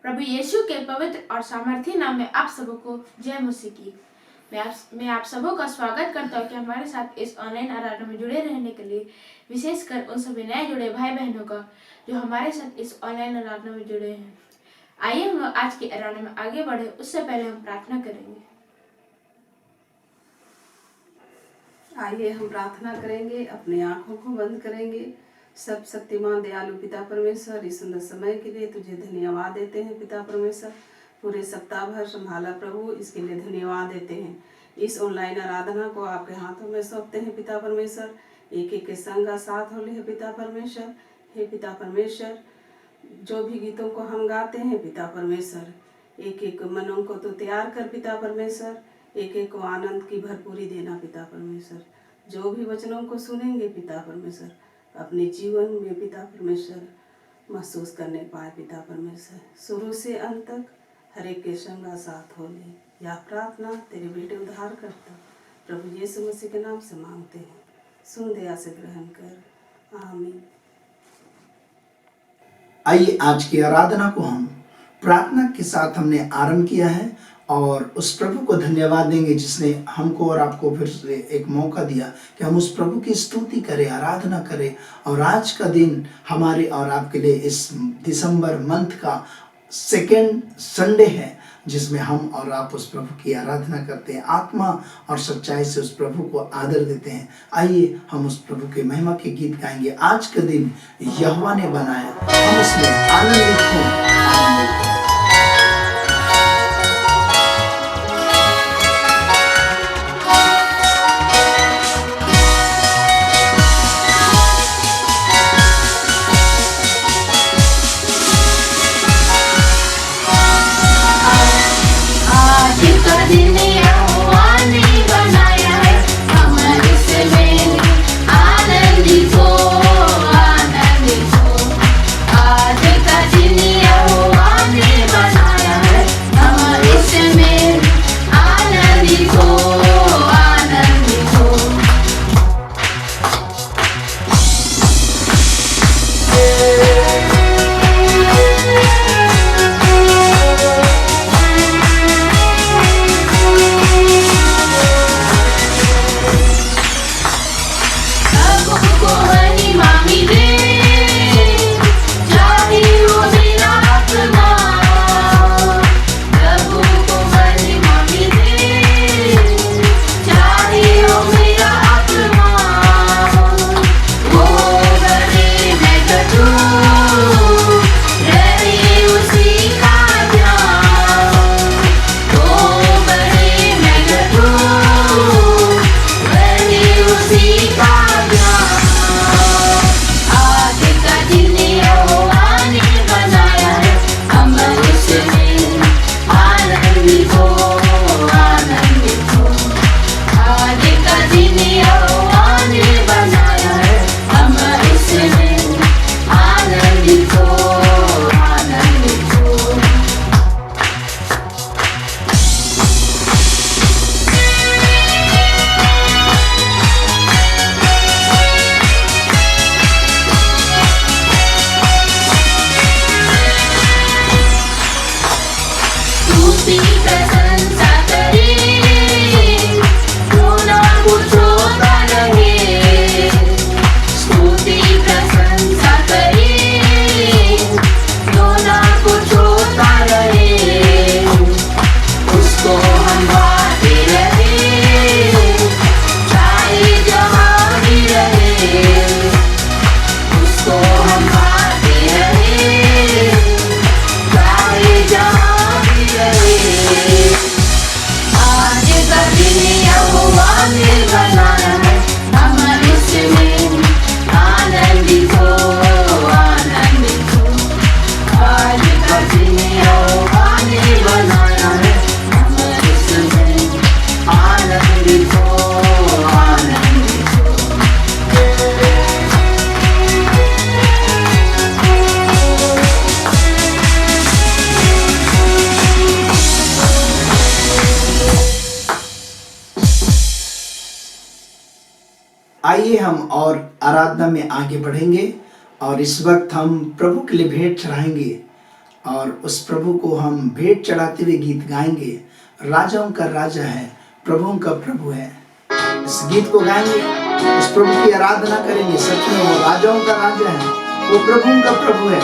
प्रभु यीशु के पवित्र और सामर्थ्य नाम में आप सबको जय मसीह की। मैं आप सबों का स्वागत करता हूँ कि हमारे साथ इस ऑनलाइन आराधना में जुड़े रहने के लिए, विशेषकर उन सभी नए जुड़े भाई बहनों का जो हमारे साथ इस ऑनलाइन आराधना में जुड़े हैं। आइए हम आज की आराधना में आगे बढ़े, उससे पहले हम प्रार्थना करेंगे। आइए हम प्रार्थना करेंगे, अपनी आंखों को बंद करेंगे। सब शक्तिमान दयालु पिता परमेश्वर, इस सुंदर समय के लिए तुझे धन्यवाद देते हैं पिता परमेश्वर। पूरे सप्ताह भर संभाला प्रभु, इसके लिए धन्यवाद देते हैं। इस ऑनलाइन आराधना को आपके हाथों में सौंपते हैं पिता परमेश्वर। एक एक के संग का साथ हो ले पिता परमेश्वर। हे पिता परमेश्वर, जो भी गीतों को हम गाते हैं पिता परमेश्वर, एक एक मनों को तो तैयार कर पिता परमेश्वर। एक एक को आनंद की भरपूरी देना पिता परमेश्वर। जो भी वचनों को सुनेंगे पिता परमेश्वर, अपने जीवन में पिता परमेश्वर महसूस करने पाए पिता परमेश्वर। शुरू से अंत तक हर एक के संग का साथ हो ले। यह प्रार्थना तेरे बेटे उद्धार करता प्रभु यीशु मसीह के नाम से मांगते हैं। सुन दया से ग्रहण कर, आमीन। आइए आज की आराधना को हम प्रार्थना के साथ हमने आरंभ किया है और उस प्रभु को धन्यवाद देंगे जिसने हमको और आपको फिर से एक मौका दिया कि हम उस प्रभु की स्तुति करें, आराधना करें। और आज का दिन हमारे और आपके लिए इस दिसंबर मंथ का सेकेंड संडे है, जिसमें हम और आप उस प्रभु की आराधना करते हैं, आत्मा और सच्चाई से उस प्रभु को आदर देते हैं। आइए हम उस प्रभु के महिमा के गीत गाएंगे। आज का दिन यहोवा ने बनाया, हम उसमें आनंदित हों। आइए हम और आराधना में आगे बढ़ेंगे और इस वक्त हम प्रभु के लिए भेंट चढ़ाएंगे। और उस प्रभु को हम भेंट चढ़ाते हुए गीत गाएंगे। राजाओं का राजा है, प्रभुओं का प्रभु है। इस गीत को गाएंगे, उस प्रभु की आराधना करेंगे। सच में वो राजाओं का राजा है, वो प्रभुओं का प्रभु है।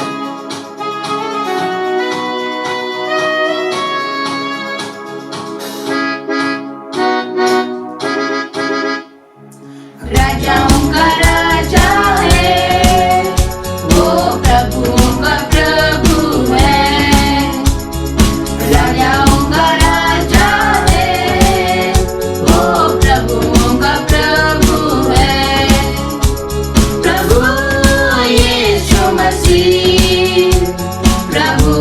राजाओं का राजा है, वो प्रभुओं का प्रभु है। राजाओं का राजा है, वो प्रभुओं का प्रभु है। प्रभु यीशु मसीह, प्रभु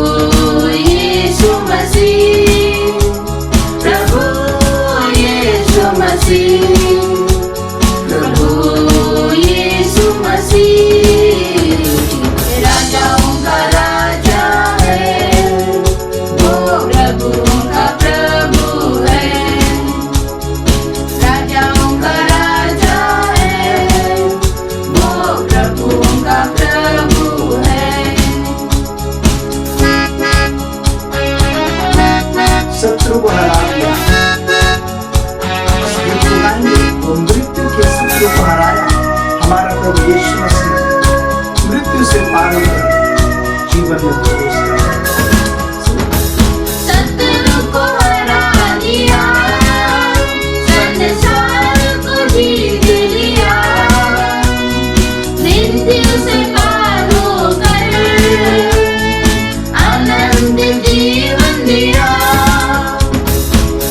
यीशु मसीह, प्रभु यीशु मसीह, राजाओं का राजा है, वो प्रभुओं का प्रभु है। राजाओं का राजा है, वो प्रभुओं का प्रभु है। शत्रु को हरा दिया, वो मृत्यु के शत्रु को हराया। हमारा प्रभु यीशु मसीह मृत्यु से पार होकर जीवन में प्रवेश किया। शत्रु को हरा दिया, संसार को जीत लिया, मृत्यु से पार होकर आनंद जीवन दिया।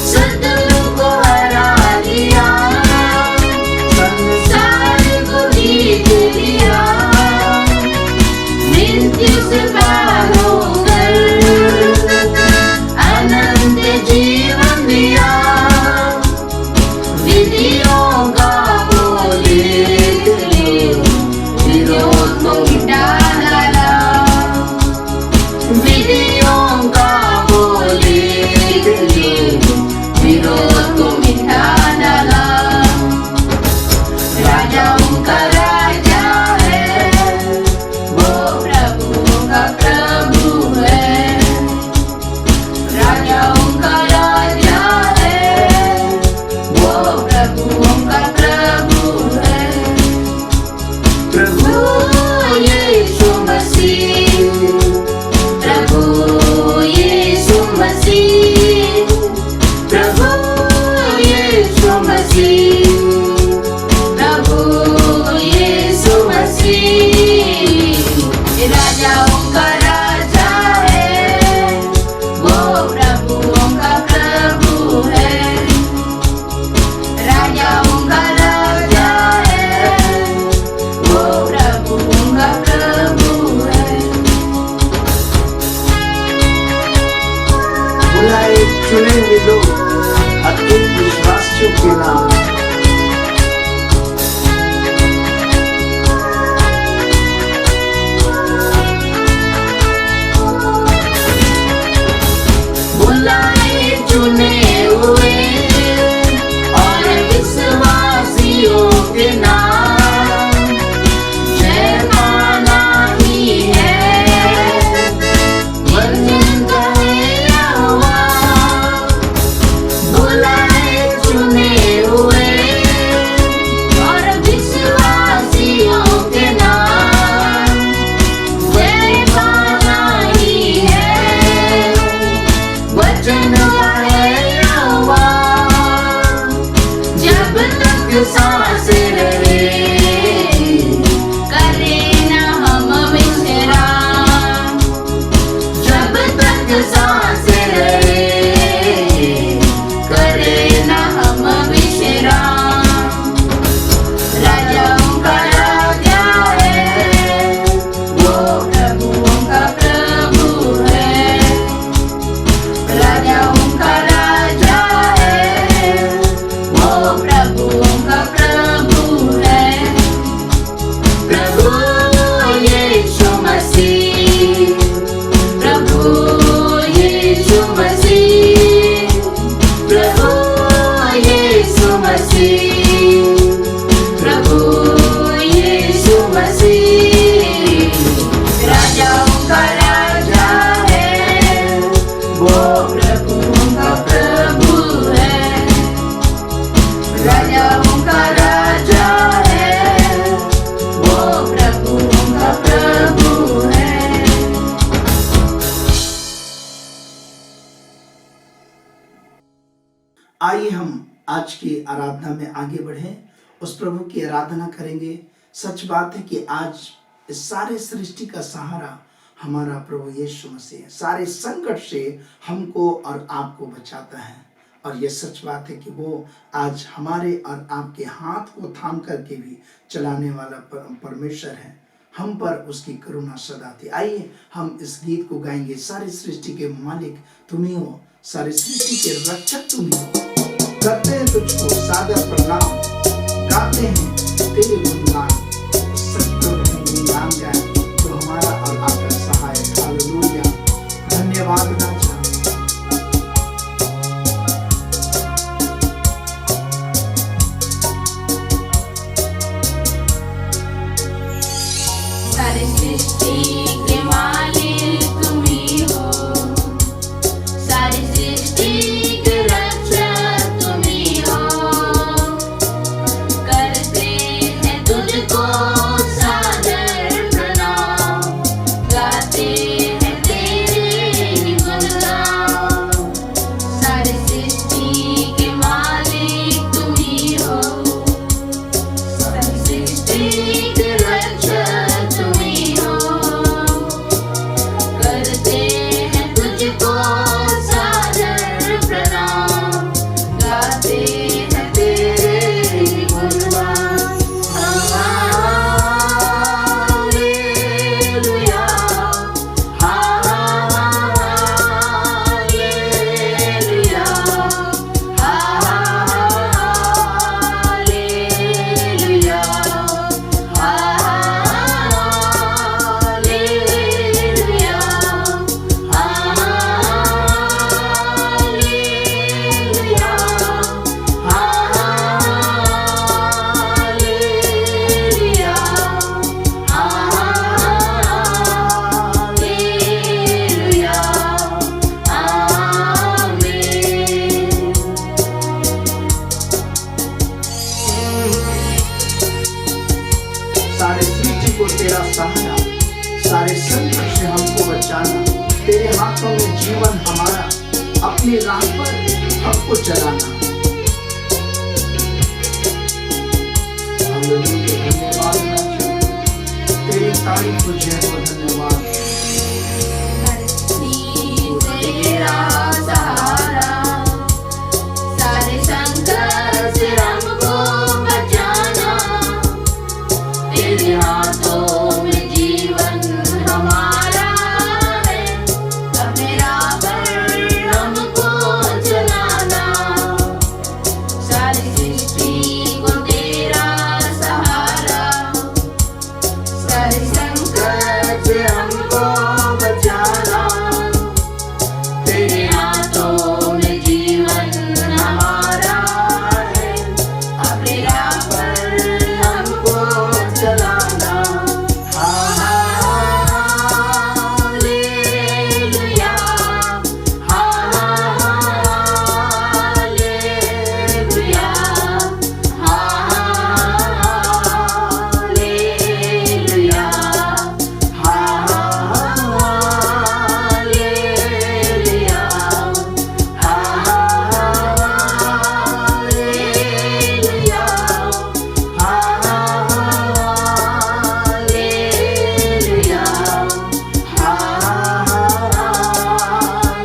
शत्रु को हरा दिया, संसार को जीत लिया, मृत्यु से पार होकर आनंद जीवन दिया। विधियों का वो लेख ले, विरोध को मिटा डाला। विधियों का वो लेख ले, विरोध को मिटा डाला। राजाओं का राजा है, वो प्रभुओं का प्रभु है। राजाओं का राजा है, वो प्रभुओं का प्रभु है। प्रभु यीशु मसीह, प्रभु यीशु मसीह, प्रभु यीशु मसीह, प्रभु यीशु मसीह। राजाओं का राजा है, वो प्रभुओं का प्रभु है। राजाओं का राजा है, वो प्रभुओं का प्रभु है। बुलाए चुने हुए लोग, अद्भुत विश्वासियों के नाम। बुलाए चुने हुए और विश्वासियों के नाम, जय माना ही है वचन कहे यहोवा। बुलाए चुने हुए और विश्वासियों के नाम, जय माना ही है वचन है यहोवा। जब तक सांस रहे, करे न हम विश्राम। जब तक सांस रहे, करे न हम विश्राम। राजाओं का राजा है, वो प्रभुओं का प्रभु है। राजाओं का राजा है, वो प्रभुओं का प्रभु है। प्रभु यीशु मसीह, प्रभु यीशु मसीह, प्रभु यीशु मसीह, प्रभु यीशु मसीह। राजाओं का राजा है, आइए हम आज की आराधना में आगे बढ़ें, उस प्रभु की आराधना करेंगे। सच बात है कि आज इस सारे सृष्टि का सहारा हमारा प्रभु यीशु मसीह है। सारे संकट से हमको और आपको बचाता है, और ये सच बात है कि वो आज हमारे और आपके हाथ को थाम करके भी चलाने वाला परमेश्वर है। हम पर उसकी करुणा सदा थी। आइए हम इस गीत को गाएंगे। सारी सृष्टि के मालिक तुम ही हो, सारी सृष्टि के रक्षक तुम ही हो। करते हैं तुझको सादर प्रणाम, गाते हैं तेरे गुणगान। गुणगान गाए तो हमारा और आपका सहायक। हालेलुया, धन्यवाद ना सारी सृष्टि के मालिक तुम ही हो, सारी सृष्टि के रक्षक तुम ही हो। करते हैं तुझको सादर प्रणाम, गाते हैं तेरे गुणगान। सारी सृष्टि के मालिक तुम ही हो, सारी सृष्टि के रक्षक तुम ही हो। करते हैं तुझको सादर प्रणाम, गाते हैं तेरे गुणगान। Hallelujah, hallelujah, hallelujah, hallelujah, hallelujah, hallelujah, hallelujah, आमीन। सारे सृष्टि को तेरा सहारा, सारे संकट से हमको बचाना। तेरे हाथों में जीवन हमारा, अपनी राह पर हमको चलाना। हालेलुया, धन्यवाद ना तेरी तारीफ को जय हो। धन्यवाद तेरा सहारा, सारे संकट से हमको बचाना। तेरे हाथों में जीवन हमारा है, अपने राह पर हमको चलाना। सारी सृष्टि को तेरा सहारा, सारे संकट से हमको बचाना। तेरे हाथों में जीवन हमारा है, अपने राह पर हमको चलाना। Hallelujah, hallelujah, hallelujah, hallelujah, hallelujah, hallelujah,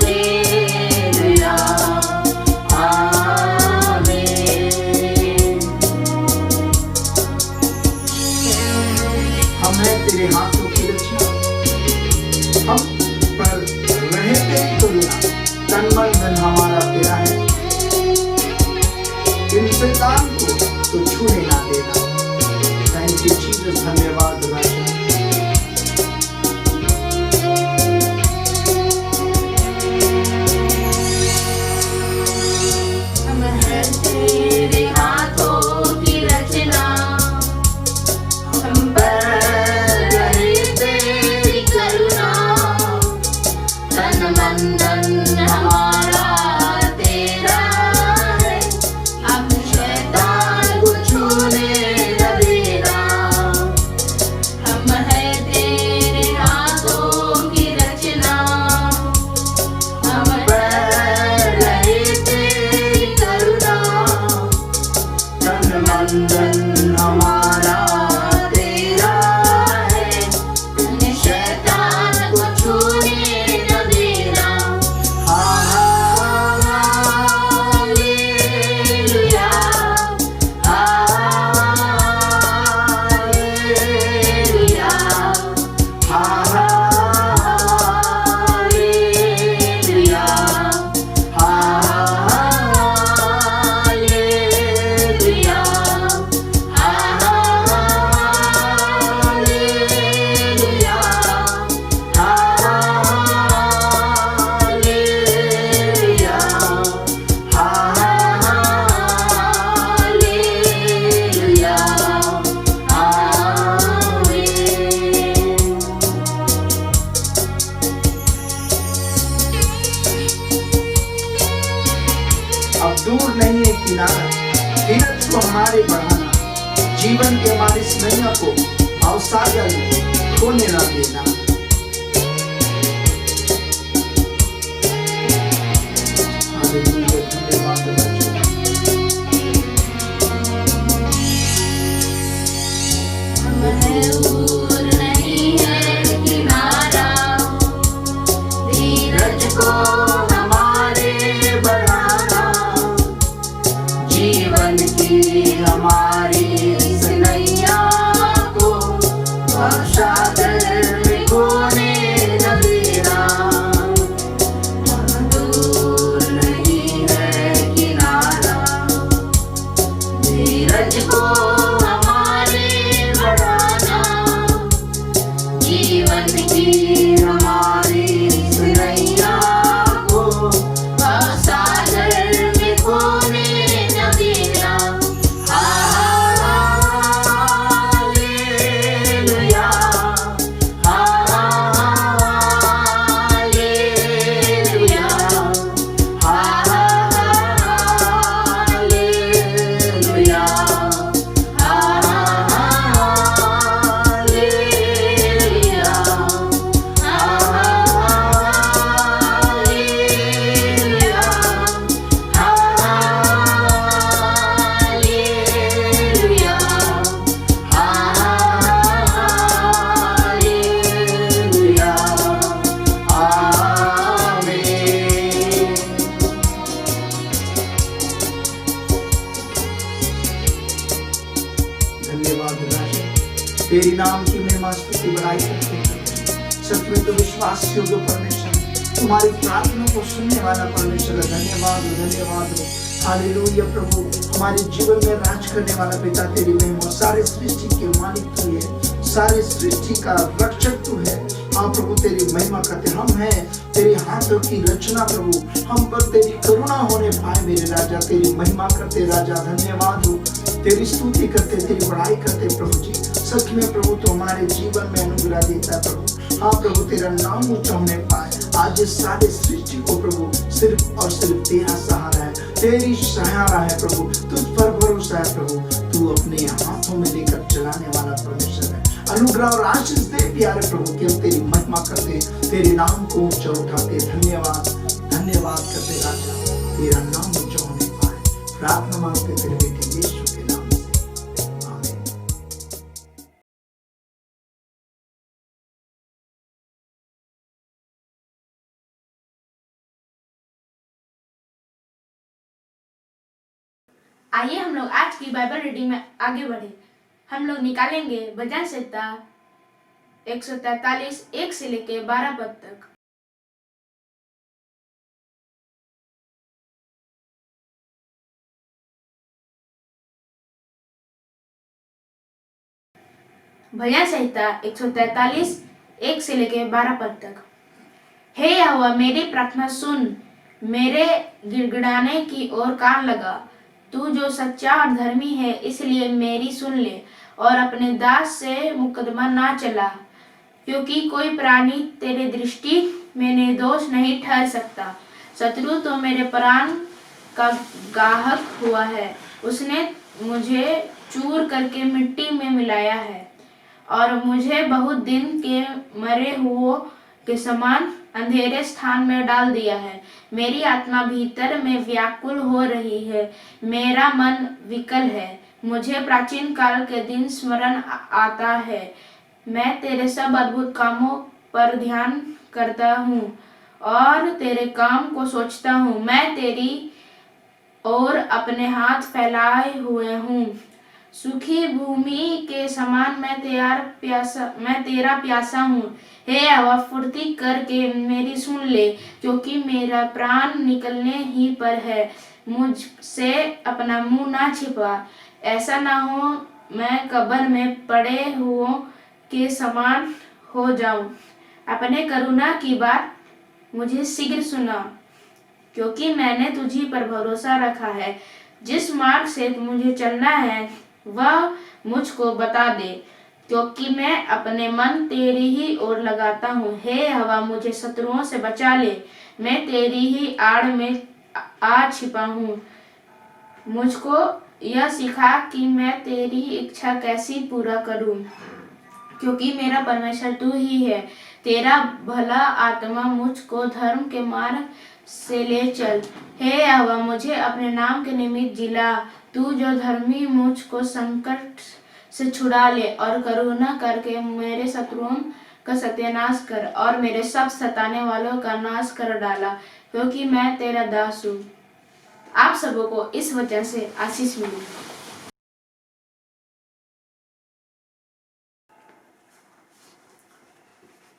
hallelujah, आमीन। हम हैं तेरे हाथों की रचना, हम पर रहे तेरी तुलना। तन मन धन हमारा तेरा है, इंसान को तो छूने ना देना। थैंक यू जीसस, धन्यवाद राजा। हम हैं तेरे हाथों की रचना, हम पर रहे तेरी करुणा। तन मन धन हमारा तेरा है, हम शैतान को छूने न देना। हम हैं तेरे हाथों की रचना, हम पर रहे तेरी करुणा। दूर नहीं है किनारा, धीरज को हमारे बढ़ाना, जीवन के हमारी इस नैया को भावसागर में खोने ना देना। हालेलुया, धन्यवाद बच्चों। दूर नहीं है किनारा, धीरज को हमारे बढ़ाना, जीवन की हमारी इस नैया को भावसागर में खोने न देना। दूर नहीं है किनारा, धीरज को हमारे बढ़ाना, जीवन की हमारी इस नैया को भावसागर में खोने न देना। Hallelujah, hallelujah, hallelujah, hallelujah, hallelujah, hallelujah, hallelujah, आमीन। धन्यवाद राजा, तेरी नाम की महिमा स्तुति बढ़ाई करते हैं। सच में तो विश्वास योग्य परमेश्वर, तुम्हारी प्रार्थना को सुनने वाला परमेश्वर, धन्यवाद धन्यवाद। हालेलुया प्रभु, हमारे जीवन में राज करने वाला पिता तेरी महिमा, सारे सृष्टि के मालिक तू है, सारे सृष्टि का रक्षक तू है। हाँ प्रभु, तेरी महिमा करते हम हैं, तेरे हाथों की रचना प्रभु, हम पर तेरी करुणा होने पाए मेरे राजा, तेरी महिमा करते राजा, धन्यवाद हो, तेरी स्तुति करते, तेरी बड़ाई करते प्रभु जी। सच में प्रभु तो हमारे जीवन में अनुग्रह देता है प्रभु। हाँ प्रभु, तेरा नाम ऊंचा होने पाए, आज इस सारे सृष्टि को प्रभु सिर्फ और सिर्फ तेरा सहारा है, तेरी सहारा है प्रभु, तुझ पर भरोसा है प्रभु, तू अपने हाथों में लेकर चलाने वाला परमेश्वर है। अनुग्रह और आशीष दे प्यारे प्रभु कि हम तेरी महिमा करते, तेरे नाम को ऊंचा उठाते, धन्यवाद धन्यवाद करते राजा, तेरा नाम ऊंचा होने पाए। प्रार्थना मांगते तेरे बेटे यीशु के नाम से, आमीन। आइए हम लोग आज की बाइबल रीडिंग में आगे बढ़े। हम लोग निकालेंगे भजन संहिता 143 1 से लेके 12 पद तक। भजन संहिता 143 1 से लेके 12 पद तक। हे यहोवा, मेरी प्रार्थना सुन, मेरे गिड़गिड़ाने की ओर कान लगा। तू जो सच्चा और धर्मी है, इसलिए मेरी सुन ले और अपने दास से मुकदमा ना चला, क्योंकि कोई प्राणी तेरे दृष्टि में निर्दोष नहीं ठहर सकता। शत्रु तो मेरे प्राण का गाहक हुआ है, उसने मुझे चूर करके मिट्टी में मिलाया है और मुझे बहुत दिन के मरे हुओं के समान अंधेरे स्थान में डाल दिया है। मेरी आत्मा भीतर में व्याकुल हो रही है, मेरा मन विकल है। मुझे प्राचीन काल के दिन स्मरण आता है। मैं तेरे सब अद्भुत कामों पर ध्यान करता हूँ और तेरे काम को सोचता हूँ। मैं तेरी ओर अपने हाथ फैलाए हुए हूँ। सूखी भूमि के समान मैं तेरा प्यासा हूँ। हे यहोवा, फुर्ती करके मेरी सुन ले, क्योंकि मेरा प्राण निकलने ही पर है। मुझसे अपना मुंह ना छिपा, ऐसा ना हो मैं कब्र में पड़े हुओं के समान हो जाऊं। अपने करुणा की बात मुझे शीघ्र सुना, क्योंकि मैंने तुझी पर भरोसा रखा है। जिस मार्ग से मुझे चलना है वह मुझको बता दे, क्योंकि मैं अपने मन तेरी ही ओर लगाता हूँ। हे यहोवा, मुझे शत्रुओं से बचा ले, मैं तेरी ही आड़ में आ छिपा हूँ। मुझको यह सिखा कि मैं तेरी इच्छा कैसी पूरा करूं, क्योंकि मेरा परमेश्वर तू ही है। तेरा भला आत्मा मुझको धर्म के मार्ग से ले चल। हे यहोवा, मुझे अपने नाम के निमित्त जिला। तू जो धर्मी मुझको संकट से छुड़ा ले और करुणा करके मेरे शत्रुओं का सत्यानाश कर और मेरे सब सताने वालों का नाश कर डाला, क्योंकि मैं तेरा दास हूँ। आप सबों को इस वचन से आशीष मिले।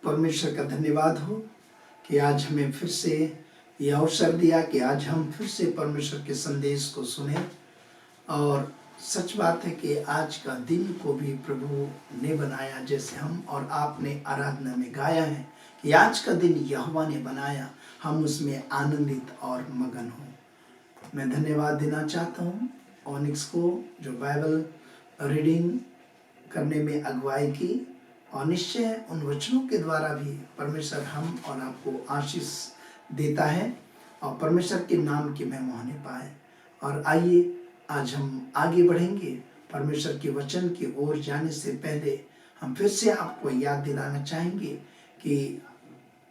परमेश्वर का धन्यवाद हो कि आज हमें फिर से यह अवसर दिया कि आज हम फिर से परमेश्वर के संदेश को सुने। और सच बात है कि आज का दिन को भी प्रभु ने बनाया, जैसे हम और आपने आराधना में गाया है कि आज का दिन यहोवा ने बनाया, हम उसमें आनंदित और मगन हों। मैं धन्यवाद देना चाहता हूँ ऑनिक्स को, जो बाइबल रीडिंग करने में अगुवाई की, और निश्चय उन वचनों के द्वारा भी परमेश्वर हम और आपको आशीष देता है और परमेश्वर के नाम की महिमा होने पाए। और आइए आज हम आगे बढ़ेंगे। परमेश्वर के वचन की ओर जाने से पहले हम फिर से आपको याद दिलाना चाहेंगे कि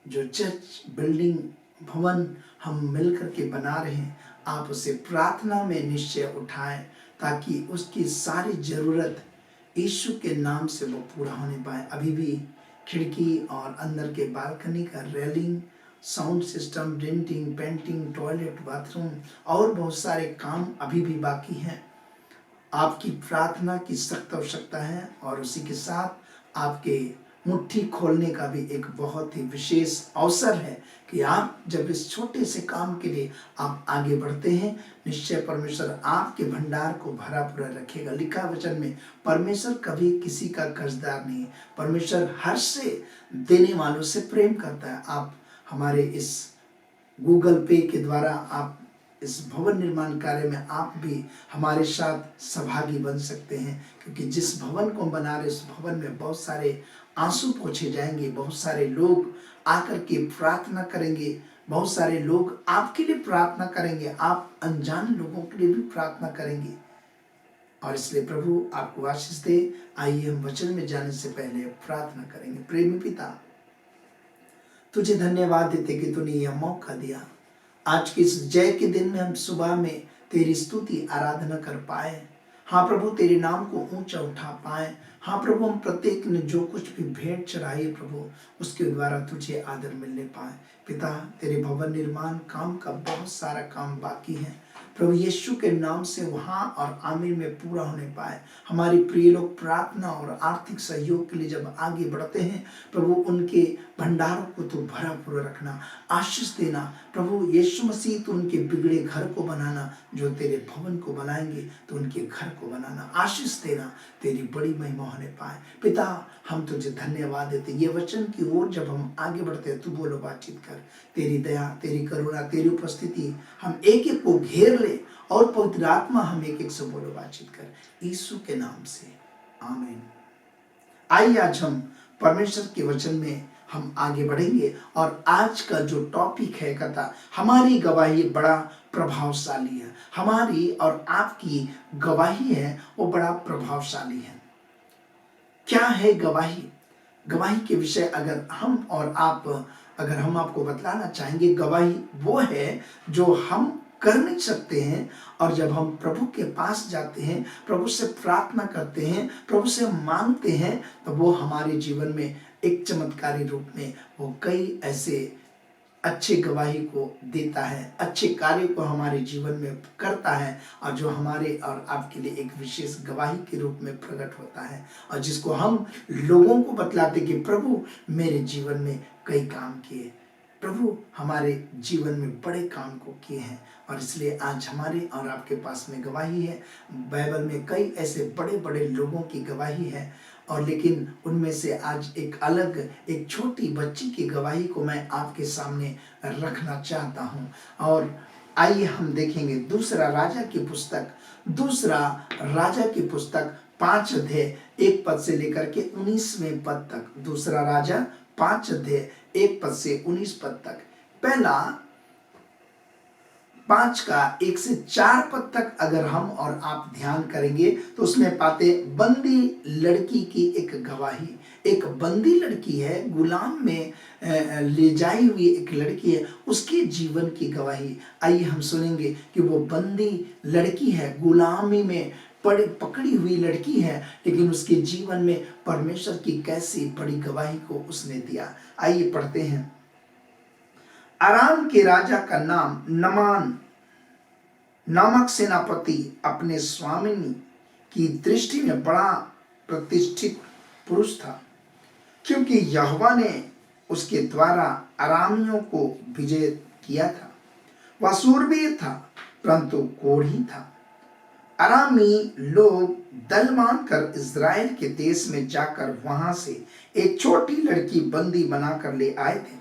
जो चर्च बिल्डिंग भवन हम मिलकर के बना रहे हैं, आप उसे प्रार्थना में निश्चय उठाएं ताकि उसकी सारी ज़रूरत यीशु के नाम से वो पूरा होने पाए। अभी भी खिड़की और अंदर के बालकनी का railing, sound system, denting, painting, toilet, bathroom और बहुत सारे काम अभी भी बाकी हैं। आपकी प्रार्थना की सख्त आवश्यकता है और उसी के साथ आपके मुट्ठी खोलने का भी एक बहुत ही विशेष अवसर है कि आप जब इस छोटे से काम के लिए आप आगे बढ़ते हैं, निश्चय परमेश्वर आपके भंडार को भरा पूरा रखेगा। लिखा वचन में परमेश्वर कभी किसी का कर्जदार नहीं है, परमेश्वर हर से देने वालों से प्रेम करता है। आप हमारे इस गूगल पे के द्वारा आप इस भवन निर्माण कार्य में आप भी हमारे साथ सहभागी बन सकते हैं, क्योंकि जिस भवन को हम बना रहे उस भवन में बहुत सारे आंसू पोंछे जाएंगे, बहुत सारे लोग आकर के प्रार्थना करेंगे, बहुत सारे लोग आपके लिए प्रार्थना करेंगे, आप अनजान लोगों के लिए भी प्रार्थना करेंगे। और इसलिए प्रभु आपको आशीष दे। आइए हम वचन में जाने से पहले प्रार्थना करेंगे। प्रेमी पिता, तुझे धन्यवाद देते कि तूने यह मौका दिया, आज के इस जय के दिन में हम सुबह में तेरी स्तुति आराधना कर पाए। हाँ प्रभु, तेरे नाम को ऊंचा उठा पाए। हाँ प्रभु, हम प्रत्येक ने जो कुछ भी भेंट चढ़ाई है प्रभु, उसके द्वारा तुझे आदर मिलने पाए। पिता, तेरे भवन निर्माण काम का बहुत सारा काम बाकी है प्रभु, यीशु के नाम से वहाँ और आमीर में पूरा होने पाए। हमारे प्रिय लोग प्रार्थना और आर्थिक सहयोग के लिए जब आगे बढ़ते हैं प्रभु, उनके भंडारों को तो भरा पूरा रखना, आशीष देना प्रभु। यीशु मसीह तो उनके बिगड़े घर को बनाना, जो तेरे भवन को बनाएंगे तो उनके घर को बनाना, आशीष देना, तेरी बड़ी महिमा होने पाए। पिता, हम तुझे धन्यवाद देते। ये वचन की ओर जब हम आगे बढ़ते हैं, तू बोलो, बातचीत कर। तेरी दया, तेरी करुणा, तेरी उपस्थिति हम एक एक को घेर ले और पवित्र आत्मा हम एक एक से बोलो, बातचीत कर, यीशु के नाम से, आमीन। आइए आज हम परमेश्वर के वचन में हम आगे बढ़ेंगे और आज का जो टॉपिक है कथा, हमारी गवाही बड़ा प्रभावशाली है। हमारी और आपकी गवाही है वो बड़ा प्रभावशाली है। क्या है गवाही? गवाही के विषय अगर हम और आप अगर हम आपको बतलाना चाहेंगे, गवाही वो है जो हम कर नहीं सकते हैं, और जब हम प्रभु के पास जाते हैं, प्रभु से प्रार्थना करते हैं, प्रभु से मांगते हैं, तो वो हमारे जीवन में एक चमत्कारी रूप में वो कई ऐसे अच्छे गवाही को देता है, अच्छे कार्य को हमारे जीवन में करता है, और जो हमारे और आपके लिए एक विशेष गवाही के रूप में प्रकट होता है, और जिसको हम लोगों को बतलाते कि प्रभु मेरे जीवन में कई काम किए, प्रभु हमारे जीवन में बड़े काम को किए हैं। और इसलिए आज हमारे और आपके पास में गवाही है। बाइबल में कई ऐसे बड़े बड़े लोगों की गवाही है, और लेकिन उनमें से आज एक अलग, एक छोटी बच्ची की गवाही को मैं आपके सामने रखना चाहता हूँ। और आइए हम देखेंगे दूसरा राजा की पुस्तक 5 अध्याय 1 पद से लेकर के 19वें पद तक। दूसरा राजा 5 अध्याय 1 पद से 19 पद तक। पहला 5 का 1 से 4 पद तक अगर हम और आप ध्यान करेंगे तो उसमें पाते बंदी लड़की की एक गवाही। एक बंदी लड़की है, गुलाम में ले जाई हुई एक लड़की है, उसके जीवन की गवाही। आइए हम सुनेंगे कि वो बंदी लड़की है, गुलामी में पकड़ी हुई लड़की है, लेकिन उसके जीवन में परमेश्वर की कैसी बड़ी गवाही को उसने दिया। आइए पढ़ते हैं। अराम के राजा का नाम नमान नामक सेनापति अपने स्वामिनी की दृष्टि में बड़ा प्रतिष्ठित पुरुष था, क्योंकि यहोवा ने उसके द्वारा अरामियों को विजय किया था। वह सूरवीर था, परंतु कोढ़ी था। अरामी लोग दल बांधकर इज़राइल के देश में जाकर वहां से एक छोटी लड़की बंदी बनाकर ले आए थे,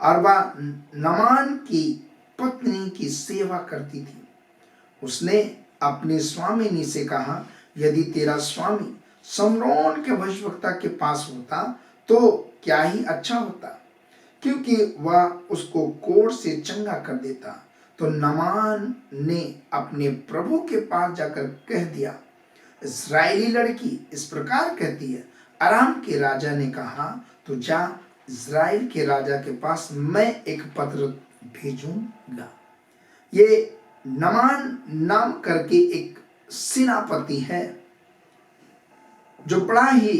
और वह नमान की पत्नी की सेवा करती थी। उसने अपने स्वामिनी से कहा, यदि तेरा स्वामी समरोन के भविष्यवक्ता के पास होता तो क्या ही अच्छा होता, क्योंकि वह उसको कोढ़ से चंगा कर देता। तो नमान ने अपने प्रभु के पास जाकर कह दिया, इस्राएली लड़की इस प्रकार कहती है, अराम के राजा ने कहा, तो जा इस्राएल के राजा के पास मैं एक पत्र भेजूंगा। ये नमान नाम करके एक सेनापति है, जो बड़ा ही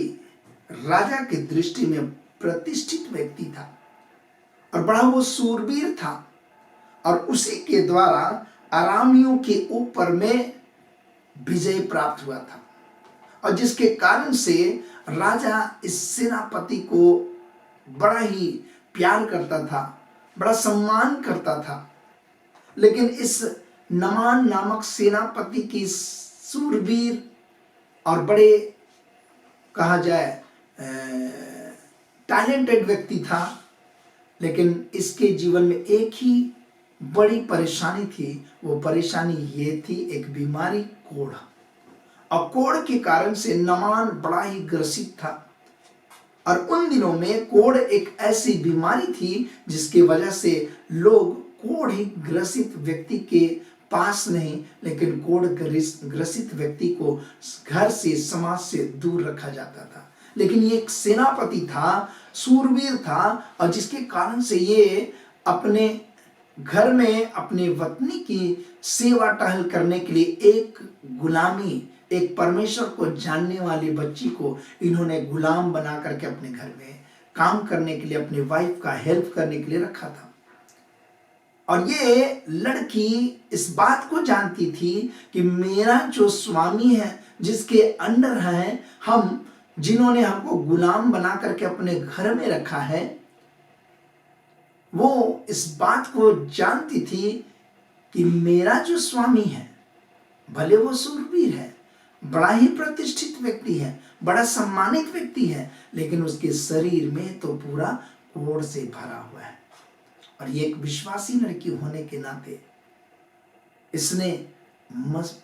राजा की दृष्टि में प्रतिष्ठित व्यक्ति था, और बड़ा वो सूरवीर था, और उसी के द्वारा अरामियों के ऊपर में विजय प्राप्त हुआ था, और जिसके कारण से राजा इस सेनापति को बड़ा ही प्यार करता था, बड़ा सम्मान करता था। लेकिन इस नमान नामक सेनापति की सूरवीर और बड़े कहा जाए टैलेंटेड व्यक्ति था, लेकिन इसके जीवन में एक ही बड़ी परेशानी थी। वो परेशानी ये थी, एक बीमारी, कोढ़। और कोढ़ के कारण से नमान बड़ा ही ग्रसित था, और उन दिनों में कोढ़ एक ऐसी बीमारी थी जिसकी वजह से लोग कोढ़ ही ग्रसित व्यक्ति के पास नहीं, लेकिन कोढ़ ग्रसित व्यक्ति को घर से, समाज से दूर रखा जाता था। लेकिन ये एक सेनापति था, सूरवीर था, और जिसके कारण से ये अपने घर में अपने वतनी की सेवा टहल करने के लिए एक गुलामी, एक परमेश्वर को जानने वाली बच्ची को इन्होंने गुलाम बना करके अपने घर में काम करने के लिए, अपनी वाइफ का हेल्प करने के लिए रखा था। और ये लड़की इस बात को जानती थी कि मेरा जो स्वामी है, जिसके अंडर है हम, जिन्होंने हमको गुलाम बना करके अपने घर में रखा है, वो इस बात को जानती थी कि मेरा जो स्वामी है, भले वो सूरवीर है, बड़ा ही प्रतिष्ठित व्यक्ति है, बड़ा सम्मानित व्यक्ति है, लेकिन उसके शरीर में तो पूरा कोढ़ से भरा हुआ है। और ये एक विश्वासी लड़की होने के नाते इसने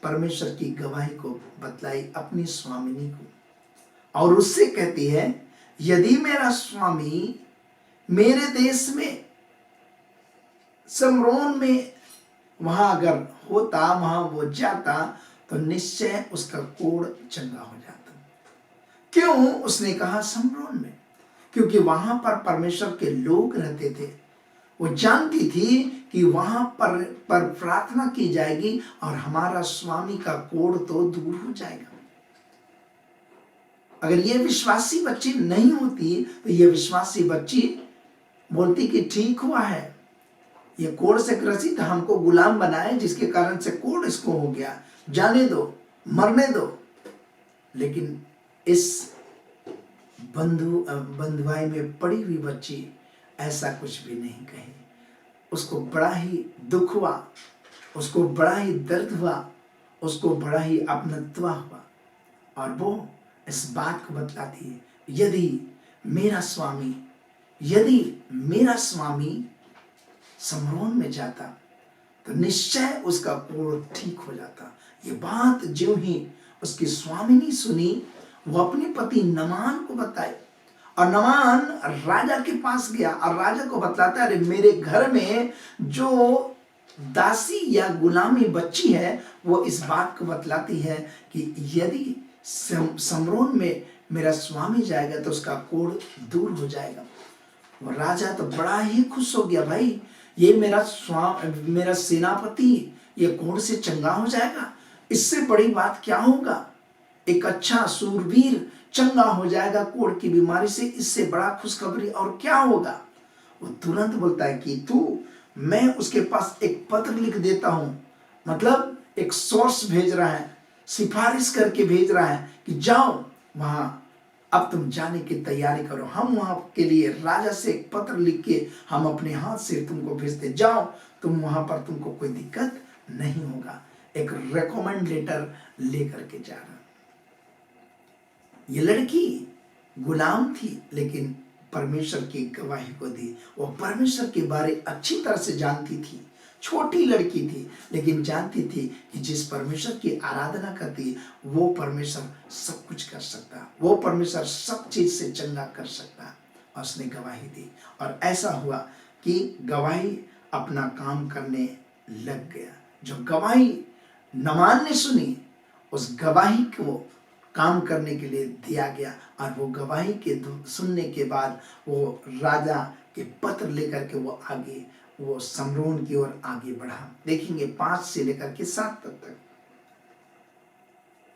परमेश्वर की गवाही को बतलाई अपनी स्वामिनी को, और उससे कहती है, यदि मेरा स्वामी मेरे देश में समरोन में वहां अगर होता, वहां वो जाता, तो निश्चय उसका कोढ़ चंगा हो जाता। क्यों उसने कहा समरोन में? क्योंकि वहां पर परमेश्वर के लोग रहते थे। वो जानती थी कि वहां पर प्रार्थना की जाएगी और हमारा स्वामी का कोढ़ तो दूर हो जाएगा। अगर ये विश्वासी बच्ची नहीं होती तो ये विश्वासी बच्ची बोलती कि ठीक हुआ है, ये कोढ़ से ग्रसित हमको गुलाम बनाए, जिसके कारण से कोढ़ इसको हो गया, जाने दो, मरने दो। लेकिन इस बंधुआई में पड़ी हुई बच्ची ऐसा कुछ भी नहीं कही। उसको बड़ा ही दुख हुआ, उसको बड़ा ही दर्द हुआ, उसको बड़ा ही अपनत्व हुआ, और वो इस बात को बतलाती है, यदि मेरा स्वामी समरोन में जाता तो निश्चय उसका कोढ़ ठीक हो जाता। ये बात जो ही उसकी स्वामिनी सुनी, वो अपने पति नमान को बताए, और नमान राजा के पास गया और राजा को बतलाता है, अरे मेरे घर में जो दासी या गुलामी बच्ची है, वो इस बात को बतलाती है कि यदि समरोन में मेरा स्वामी जाएगा तो उसका कोढ़ दूर हो जाएगा। वो राजा तो बड़ा ही खुश हो गया, भाई ये मेरा सेनापति ये कोढ़ से चंगा हो जाएगा, इससे बड़ी बात क्या होगा। एक अच्छा सूरवीर चंगा हो जाएगा कोढ़ की बीमारी से, इससे बड़ा खुशखबरी और क्या होगा। वो तुरंत बोलता है कि मैं उसके पास एक पत्र लिख देता हूं, मतलब एक सोर्स भेज रहा है, सिफारिश करके भेज रहा है कि जाओ वहां, अब तुम जाने की तैयारी करो, हम वहां के लिए राजा से एक पत्र लिख के हम अपने हाथ से तुमको भेजते, जाओ तुम वहां पर, तुमको कोई दिक्कत नहीं होगा। एक रेकमेंड लेटर लेकर के जा रहा। ये लड़की गुलाम थी लेकिन परमेश्वर की गवाही को दी। वो परमेश्वर के बारे अच्छी तरह से जानती थी, छोटी लड़की थी लेकिन जानती थी कि जिस परमेश्वर की आराधना करती वो परमेश्वर सब कुछ कर सकता, वो परमेश्वर सब चीज से चंगा कर सकता। और उसने गवाही दी और ऐसा हुआ कि गवाही अपना काम करने लग गया। जो गवाही नामान ने सुनी, उस गवाही को काम करने के लिए दिया गया और वो गवाही के सुनने के बाद वो राजा के पत्र लेकर के वो समरोन की ओर आगे बढ़ा। देखेंगे 5 से लेकर के 7 तक।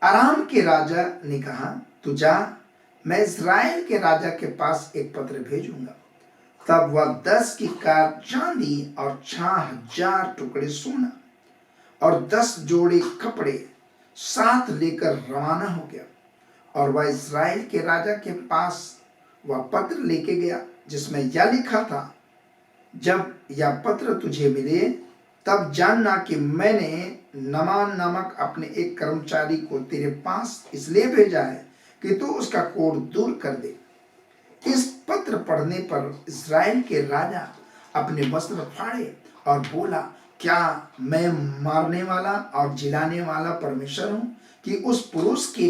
अराम के राजा ने कहा, तू जा, मैं इस्राएल के राजा के पास एक पत्र भेजूंगा। तब वह 10 की कार चांदी और 6000 टुकड़े सोना और 10 जोड़े कपड़े साथ लेकर रवाना हो गया। और वह इस्राएल के राजा के पास वह पत्र लेके गया जिसमें यह लिखा था, जब यह पत्र तुझे मिले तब जानना कि मैंने नमान नामक अपने एक कर्मचारी को तेरे पास इसलिए भेजा है कि तू उसका कोढ़ दूर कर दे। इस पत्र पढ़ने पर इस्राएल के राजा अपने वस्त्र फाड़े और बोला, क्या मैं मारने वाला और जिलाने वाला परमेश्वर हूं कि उस पुरुष के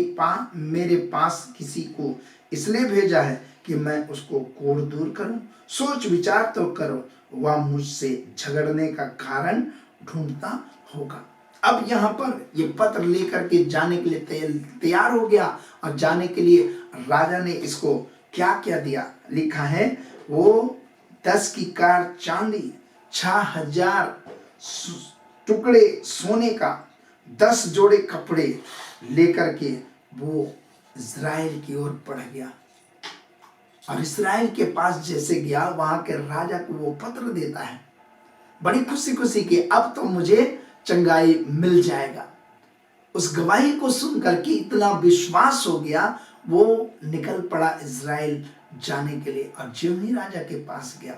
मेरे पास किसी को इसलिए भेजा है कि मैं उसको कोढ़ दूर करूं। सोच विचार तो करो, वह मुझसे झगड़ने का कारण ढूंढता होगा। अब यहाँ पर ये पत्र लेकर के जाने के लिए तैयार हो गया और जाने के लिए राजा ने इसको क्या क्या दिया, लिखा है वो 10 की कार चांदी, 6000 टुकड़े सोने का, 10 जोड़े कपड़े लेकर के वो इस्राएल की ओर बढ़ गया। और इस्राएल के पास जैसे गया, वहां के राजा को वो पत्र देता है बड़ी खुशी खुशी कि अब तो मुझे चंगाई मिल जाएगा। उस गवाही को सुन करके इतना विश्वास हो गया, वो निकल पड़ा इस्राएल जाने के लिए। और ज्यों ही राजा के पास गया,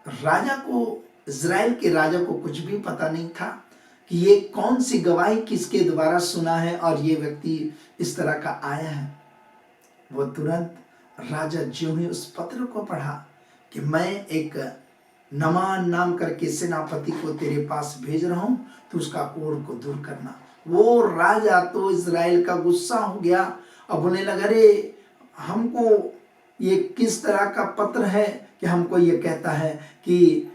राजा को, इस्राएल के राजा को कुछ भी पता नहीं था कि ये कौन सी गवाही किसके द्वारा सुना है और ये व्यक्ति इस तरह का आया है। वो तुरंत राजा ज्यों ही उस पत्र को पढ़ा कि मैं एक नमान नाम करके सेनापति को तेरे पास भेज रहा हूं, तो उसका कोढ़ को दूर करना। वो राजा तो इस्राएल का गुस्सा हो गया। अब बोलने लगा, अरे हमको ये किस तरह का पत्र है कि हमको ये कहता है कि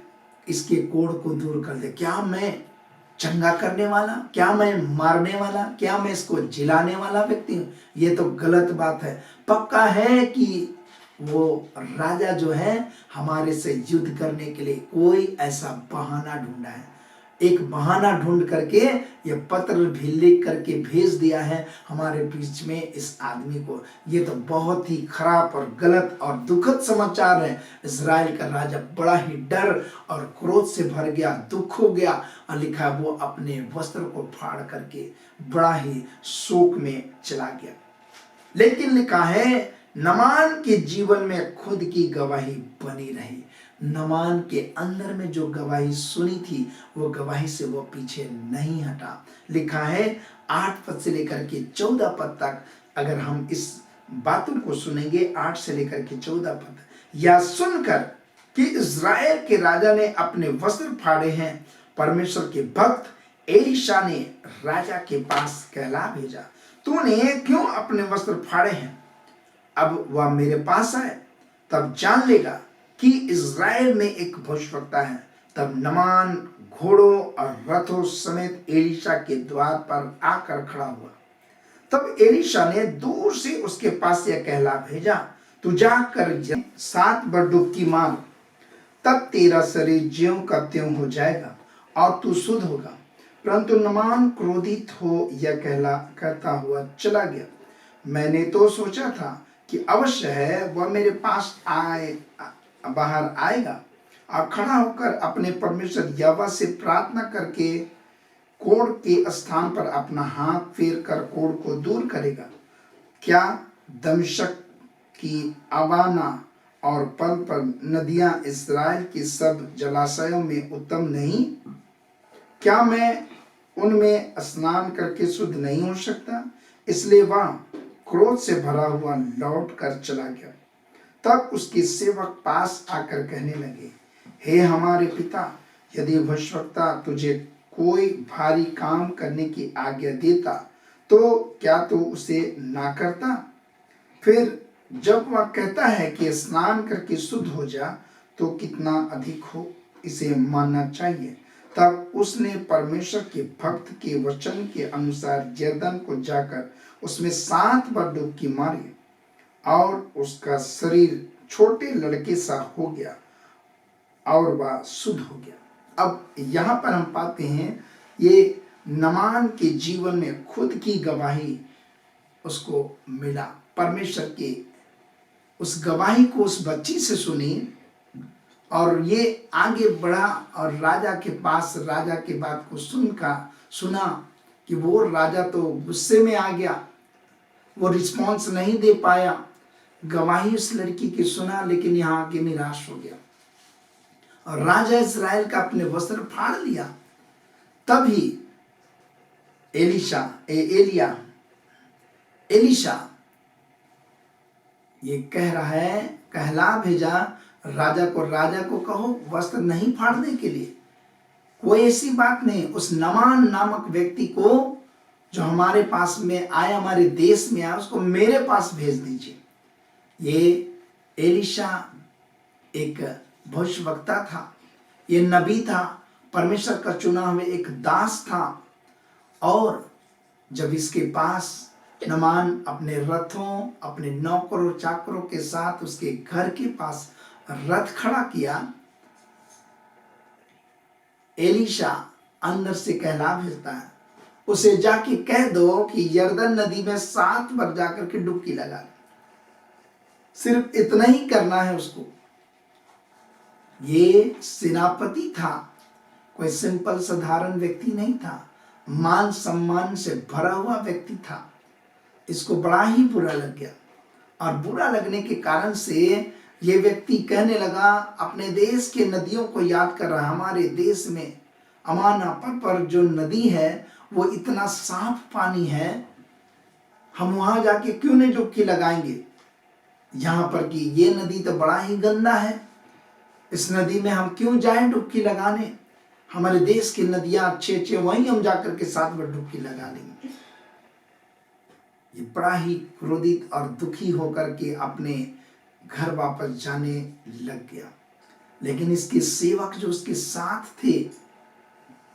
इसके कोढ़ को दूर कर दे। क्या मैं चंगा करने वाला, क्या मैं मारने वाला, क्या मैं इसको जिलाने वाला व्यक्ति हूँ? ये तो गलत बात है। पक्का है कि वो राजा जो है हमारे से युद्ध करने के लिए कोई ऐसा बहाना ढूंढा है। एक बहाना ढूंढ करके ये पत्र भी लिख करके भेज दिया है हमारे बीच में इस आदमी को। ये तो बहुत ही खराब और गलत और दुखद समाचार है। इस्राएल का राजा बड़ा ही डर और क्रोध से भर गया, दुख हो गया और लिखा वो अपने वस्त्र को फाड़ करके बड़ा ही शोक में चला गया। लेकिन लिखा है नामान के जीवन में खुद की गवाही बनी रही। नामान के अंदर में जो गवाही सुनी थी वो गवाही से वो पीछे नहीं हटा। लिखा है 8 पद से लेकर के 14 पद तक, अगर हम इस बातों को सुनेंगे 8 से लेकर के 14 पद, या सुनकर कि इस्राएल के राजा ने अपने वस्त्र फाड़े हैं, परमेश्वर के भक्त एलीशा ने राजा के पास कहला भेजा, तूने क्यों अपने वस्त्र फाड़े हैं? अब वह मेरे पास आए, तब जान लेगा कि इस्राएल में एक भविष्यवक्ता है। तब नमान घोड़ों और रथों समेत एलीशा के द्वार पर आकर खड़ा हुआ। तब एलीशा ने दूर से उसके पास यह कहला भेजा, तू जाकर 7 बार डुबकी मार, तब तेरा शरीर ज्यों का त्यों हो जाएगा और तू शुद्ध होगा। परंतु नमान क्रोधित हो यह कहता हुआ चला गया, मैंने तो सोचा था कि अवश्य है वह मेरे पास बाहर आएगा और खड़ा होकर अपने परमेश्वर यहोवा से प्रार्थना करके कोढ़ के स्थान पर अपना हाथ फेर कर कोढ़ को दूर करेगा। क्या दमिश्क की अबाना और पल पर नदियां इस्राएल के सब जलाशयों में उत्तम नहीं? क्या मैं उनमें स्नान करके शुद्ध नहीं हो सकता? इसलिए वह क्रोध से भरा हुआ लौट कर चला गया। तब उसके सेवक पास आकर कहने लगे, हे हमारे पिता, यदि भविष्यवक्ता तुझे कोई भारी काम करने की आज्ञा देता तो क्या तू उसे ना करता? फिर जब वह कहता है कि स्नान करके शुद्ध हो जा, तो कितना अधिक हो इसे मानना चाहिए। तब उसने परमेश्वर के भक्त के वचन के अनुसार यरदन को जाकर उसमें 7 बार डुबकी मारी और उसका शरीर छोटे लड़के सा हो गया और वह शुद्ध हो गया। अब यहाँ पर हम पाते हैं ये नमान के जीवन में खुद की गवाही उसको मिला। परमेश्वर के उस गवाही को उस बच्ची से सुनी और ये आगे बढ़ा और राजा के पास राजा की बात को सुना कि वो राजा तो गुस्से में आ गया, वो रिस्पॉन्स नहीं दे पाया। गवाही उस लड़की की सुना लेकिन यहाँ आके निराश हो गया और राजा इस्राएल का अपने वस्त्र फाड़ लिया। तभी एलीशा ये कह रहा है, कहला भेजा राजा को कहो वस्त्र नहीं फाड़ने के लिए। कोई ऐसी बात नहीं। उस नमान नामक व्यक्ति को जो हमारे पास में आया, हमारे देश में आया, उसको मेरे पास भेज दीजिए। ये एलीशा एक भविष्यवक्ता था, ये नबी था, परमेश्वर का चुना हुआ एक दास था। और जब इसके पास नमान अपने रथों, अपने नौकरों चाकरों के साथ उसके घर के पास रथ खड़ा किया, एलीशा अंदर से कहला भेजता है, उसे जाके कह दो कि यरदन नदी में 7 बार जाकर के डुबकी लगा ले। सिर्फ इतना ही करना है उसको। ये सेनापति था, कोई सिंपल साधारण व्यक्ति नहीं था, मान सम्मान से भरा हुआ व्यक्ति था। इसको बड़ा ही बुरा लग गया और बुरा लगने के कारण से ये व्यक्ति कहने लगा, अपने देश के नदियों को याद कर रहा, हमारे देश में अमाना पर जो नदी है वो इतना साफ पानी है, हम वहां जाके क्यों नहीं डुबकी लगाएंगे। यहाँ पर कि ये नदी तो बड़ा ही गंदा है, इस नदी में हम क्यों जाएं डुबकी लगाने। हमारे देश की नदियां अच्छे वहीं हम जाकर के 7 बार डुबकी लगा लेंगे। ये बड़ा ही क्रोधित और दुखी होकर के अपने घर वापस जाने लग गया। लेकिन इसके सेवक जो उसके साथ थे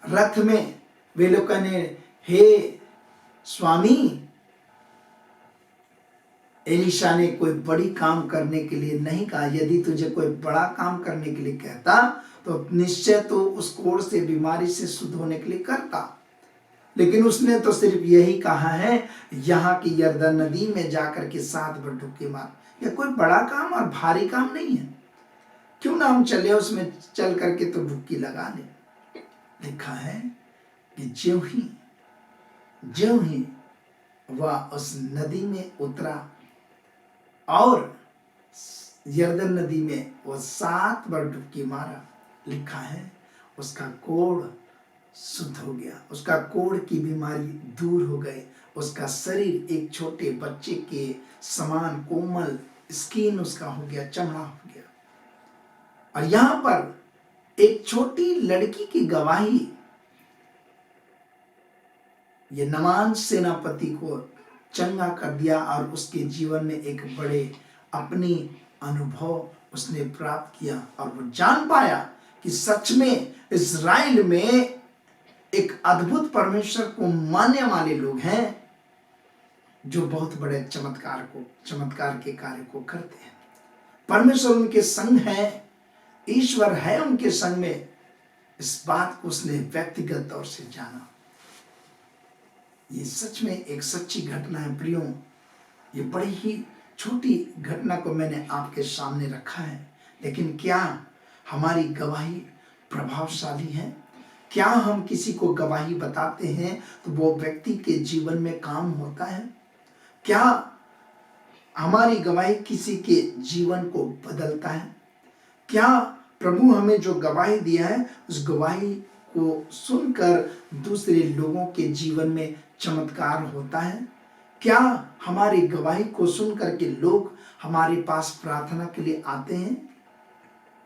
रथ में, वे लोग कहने, हे स्वामी, एलीशा ने कोई बड़ी काम करने के लिए नहीं कहा। यदि तुझे कोई बड़ा काम करने के लिए कहता तो निश्चय तो उस कोढ़ से, बीमारी से शुद्ध होने के लिए करता। लेकिन उसने तो सिर्फ यही कहा है, यहाँ की यरदन नदी में जाकर के 7 बार डुबकी मार। यह कोई बड़ा काम और भारी काम नहीं है, क्यों ना हम चले उसमें चल करके तो डुबकी लगा ले। लिखा है कि ज्यों ही वह उस नदी में उतरा और यरदन नदी में वो 7 बार डुबकी मारा, लिखा है उसका कोढ़ शुद्ध हो गया, उसका कोढ़ की बीमारी दूर हो गई, उसका शरीर एक छोटे बच्चे के समान कोमल स्किन उसका हो गया, चमड़ा हो गया। और यहां पर एक छोटी लड़की की गवाही ये नमान सेनापति को चंगा कर दिया और उसके जीवन में एक बड़े अपनी अनुभव उसने प्राप्त किया और वो जान पाया कि सच में इज़राइल में एक अद्भुत परमेश्वर को मानने वाले लोग हैं जो बहुत बड़े चमत्कार के कार्य को करते हैं। परमेश्वर उनके संग है, ईश्वर है उनके संग में। इस बात को उसने व्यक्तिगत तौर से जाना। ये सच में एक सच्ची घटना है प्रियो। ये बड़ी ही छोटी घटना को मैंने आपके सामने रखा है, लेकिन क्या हमारी गवाही प्रभावशाली है? क्या हम किसी को गवाही बताते हैं तो वो व्यक्ति के जीवन में काम होता है? क्या हमारी गवाही किसी के जीवन को बदलता है? क्या प्रभु हमें जो गवाही दिया है उस गवाही को सुनकर दूसरे लोगों के जीवन में चमत्कार होता है? क्या हमारी गवाही को सुनकर के लोग हमारे पास प्रार्थना के लिए आते हैं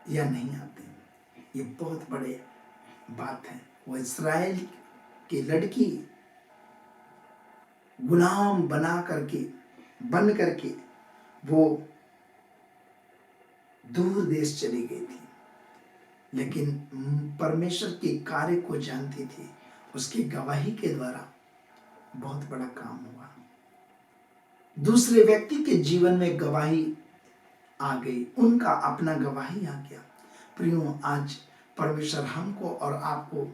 या नहीं आते? ये बहुत बड़े बात है। वो इस्राएल की लड़की गुलाम बन करके वो दूर देश चली गई थी, लेकिन परमेश्वर के कार्य को जानती थी। उसकी गवाही के द्वारा बहुत बड़ा काम हुआ। दूसरे व्यक्ति के जीवन में गवाही आ गई, उनका अपना गवाही आ गया। प्रियो, आज परमेश्वर हमको और आपको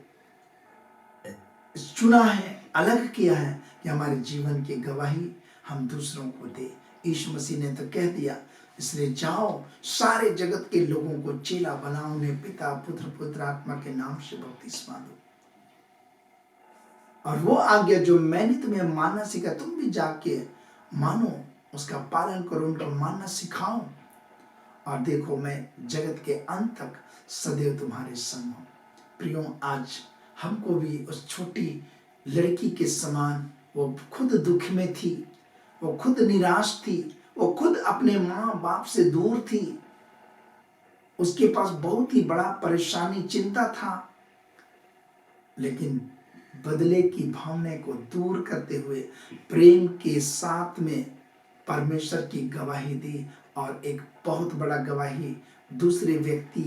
चुना है, अलग किया है कि हमारे जीवन की गवाही हम दूसरों को दे। यीशु मसीह ने तो कह दिया, इसलिए जाओ सारे जगत के लोगों को चेला बनाओ, उन्हें पिता पुत्र पवित्र आत्मा के नाम से बपतिस्मा दो। और वो आज्ञा जो मैंने तुम्हें मानना सिखा, तुम भी जाके मानो, उसका पालन करो, उनका मानना सिखाओ। और देखो, मैं जगत के अंत तक सदैव तुम्हारे संग हूं। प्रियो, आज हमको भी उस छोटी लड़की के समान, वो खुद दुख में थी, वो खुद निराश थी, वो खुद अपने माँ बाप से दूर थी, उसके पास बहुत ही बड़ा परेशानी चिंता था, लेकिन बदले की भावना को दूर करते हुए प्रेम के साथ में परमेश्वर की गवाही दी। और एक बहुत बड़ा गवाही दूसरे व्यक्ति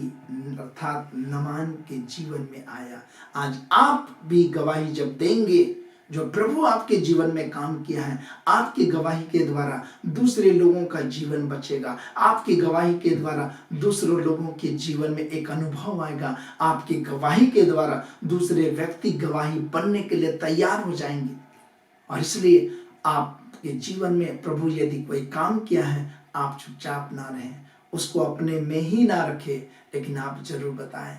अर्थात नमान के जीवन में आया। आज आप भी गवाही जब देंगे, जो प्रभु आपके जीवन में काम किया है, आपकी गवाही के द्वारा दूसरे लोगों का जीवन बचेगा। आपकी गवाही के द्वारा दूसरों लोगों के जीवन में एक अनुभव आएगा। आपकी गवाही के द्वारा दूसरे व्यक्ति गवाही बनने के लिए तैयार हो जाएंगे। और इसलिए आपके जीवन में प्रभु यदि कोई काम किया है, आप चुपचाप ना रहें, उसको अपने में ही ना रखें, लेकिन आप जरूर बताएं।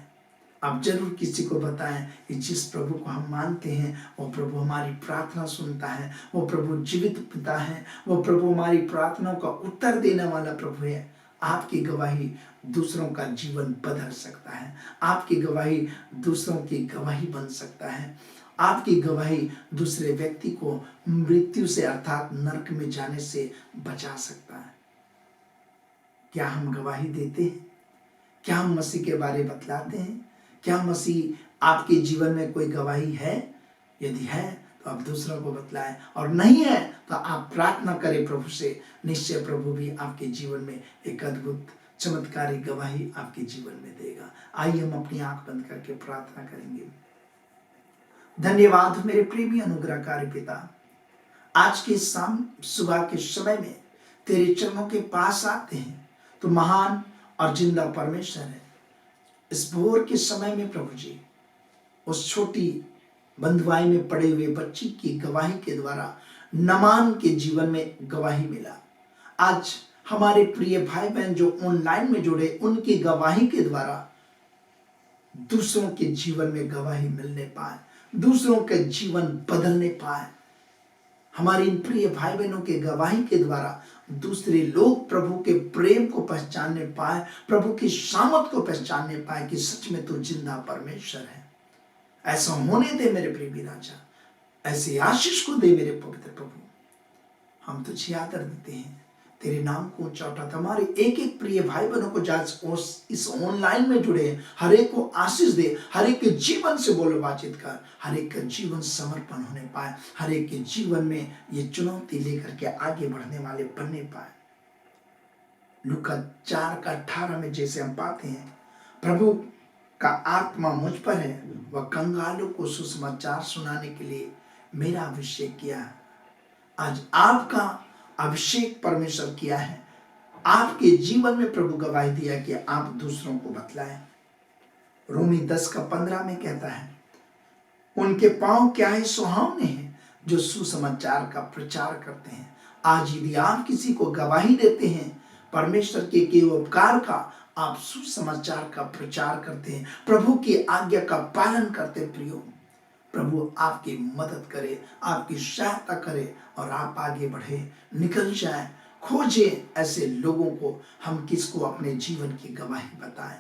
आप जरूर किसी को बताएं कि जिस प्रभु को हम मानते हैं वो प्रभु हमारी प्रार्थना सुनता है, वो प्रभु जीवित पिता है, वो प्रभु हमारी प्रार्थनाओं का उत्तर देने वाला प्रभु है। आपकी गवाही दूसरों का जीवन बदल सकता है। आपकी गवाही दूसरों की गवाही बन सकता है। आपकी गवाही दूसरे व्यक्ति को मृत्यु से अर्थात नरक में जाने से बचा सकता है। क्या हम गवाही देते हैं? क्या हम मसीह के बारे में बतलाते हैं? क्या मसीह आपके जीवन में कोई गवाही है? यदि है तो आप दूसरों को बतलाएं, और नहीं है तो आप प्रार्थना करें प्रभु से। निश्चय प्रभु भी आपके जीवन में एक अद्भुत चमत्कारी गवाही आपके जीवन में देगा। आइए हम अपनी आंख बंद करके प्रार्थना करेंगे। धन्यवाद मेरे प्रेमी अनुग्रहकारी पिता, आज के शाम सुबह के समय में तेरे चरणों के पास आते हैं। तो महान और जिंदा परमेश्वर है। इस भोर के समय में प्रभु जी, उस छोटी बंधुआई में पड़े हुए बच्ची की गवाही के द्वारा नमान के जीवन में गवाही मिला। आज हमारे प्रिय भाई बहन जो ऑनलाइन में जुड़े, उनकी गवाही के द्वारा दूसरों के जीवन में गवाही मिलने पाए, दूसरों के जीवन बदलने पाए। हमारे इन प्रिय भाई बहनों के गवाही के द्वारा दूसरे लोग प्रभु के प्रेम को पहचानने पाए, प्रभु की सामर्थ को पहचानने पाए कि सच में तो जिंदा परमेश्वर है। ऐसा होने दे मेरे प्रेमी राजा, ऐसी आशीष को दे मेरे पवित्र प्रभु। हम तुझे आदर देते हैं, तेरे नाम को ऊंचा उठाते। हमारे एक एक प्रिय भाई बहनों को जास इस ऑनलाइन में जुड़े, हर एक को आशीष दे, हर एक के जीवन से बोलो बातचीत कर, हर एक का जीवन समर्पण होने पाए, हर एक के जीवन में ये चुनौती लेकर के आगे बढ़ने वाले बनने पाए। लूका 4:18 में जैसे हम पाते हैं, प्रभु का आत्मा मुझ पर है, वह कंगालों को सुसमाचार सुनाने के लिए मेरा अभिषेक किया है। आज आपका अभिषेक परमेश्वर किया है। आपके जीवन में प्रभु गवाही दिया कि आप दूसरों को बतलाएं। रोमी 10:15 में कहता है, उनके पांव क्या ही सुहावने हैं जो सुसमाचार का प्रचार करते हैं। आज यदि आप किसी को गवाही देते हैं परमेश्वर के किए उपकार का, आप सुसमाचार का प्रचार करते हैं, प्रभु की आज्ञा का पालन करते हैं। प्रियो, प्रभु आपकी मदद करे, आपकी सहायता करे और आप आगे बढ़े, निकल जाए, खोजे ऐसे लोगों को हम किसको अपने जीवन की गवाही बताएं।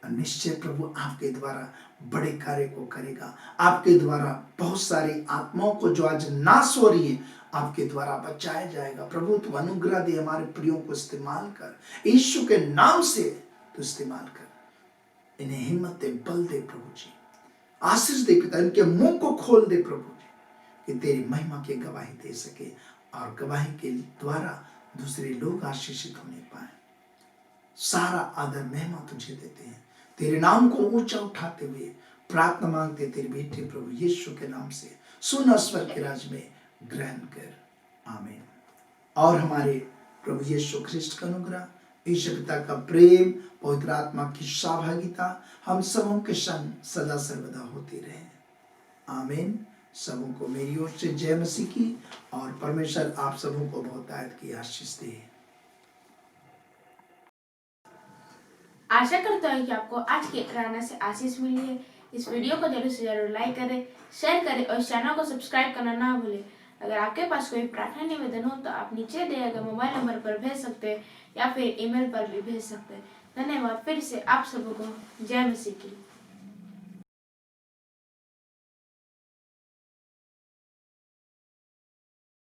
निश्चय प्रभु आपके द्वारा बड़े कार्य को करेगा। आपके द्वारा बहुत सारी आत्माओं को जो आज नाश हो रही है आपके द्वारा बचाया जाएगा। प्रभु तू अनुग्रह दे, हमारे प्रियो को इस्तेमाल कर, यीशु के नाम से तू इस्तेमाल कर। इन्हें हिम्मत दे, बल दे प्रभु जी, आशीष दे पिता, इनके मुंह को खोल दे प्रभु जी कि तेरी महिमा की गवाही दे सके और गवाही के द्वारा दूसरे लोग आशीषित होने पाए। सारा आदर महिमा तुझे देते हैं, तेरे नाम को ऊंचा उठाते हुए प्रार्थना मांगते तेरे बेटे प्रभु यीशु के नाम से। सुन स्वर के राज में ग्रहण कर, आमीन। और हमारे प्रभु यीशु ख्रिस्ट का अनुग्रह, ईश्वर पिता का प्रेम, पवित्र आत्मा की सहभागिता हम सबों के संग सदा सर्वदा होती रहे, आमीन। सबों को मेरी ओर से जय मसीह की, और परमेश्वर आप सबों को बहुत आयत की आशीष दे। आशा करता हूँ कि आपको आज के गाना से आशीष मिली है। इस वीडियो को जरूर से जरूर लाइक करें, शेयर करें और चैनल को सब्सक्राइब करना ना भूलें। अगर आपके पास कोई प्रार्थना निवेदन हो तो आप नीचे दिए गए मोबाइल नंबर पर भेज सकते हैं या फिर ईमेल पर भी भेज सकते हैं। धन्यवाद। फिर से आप सबको जय मसीह की।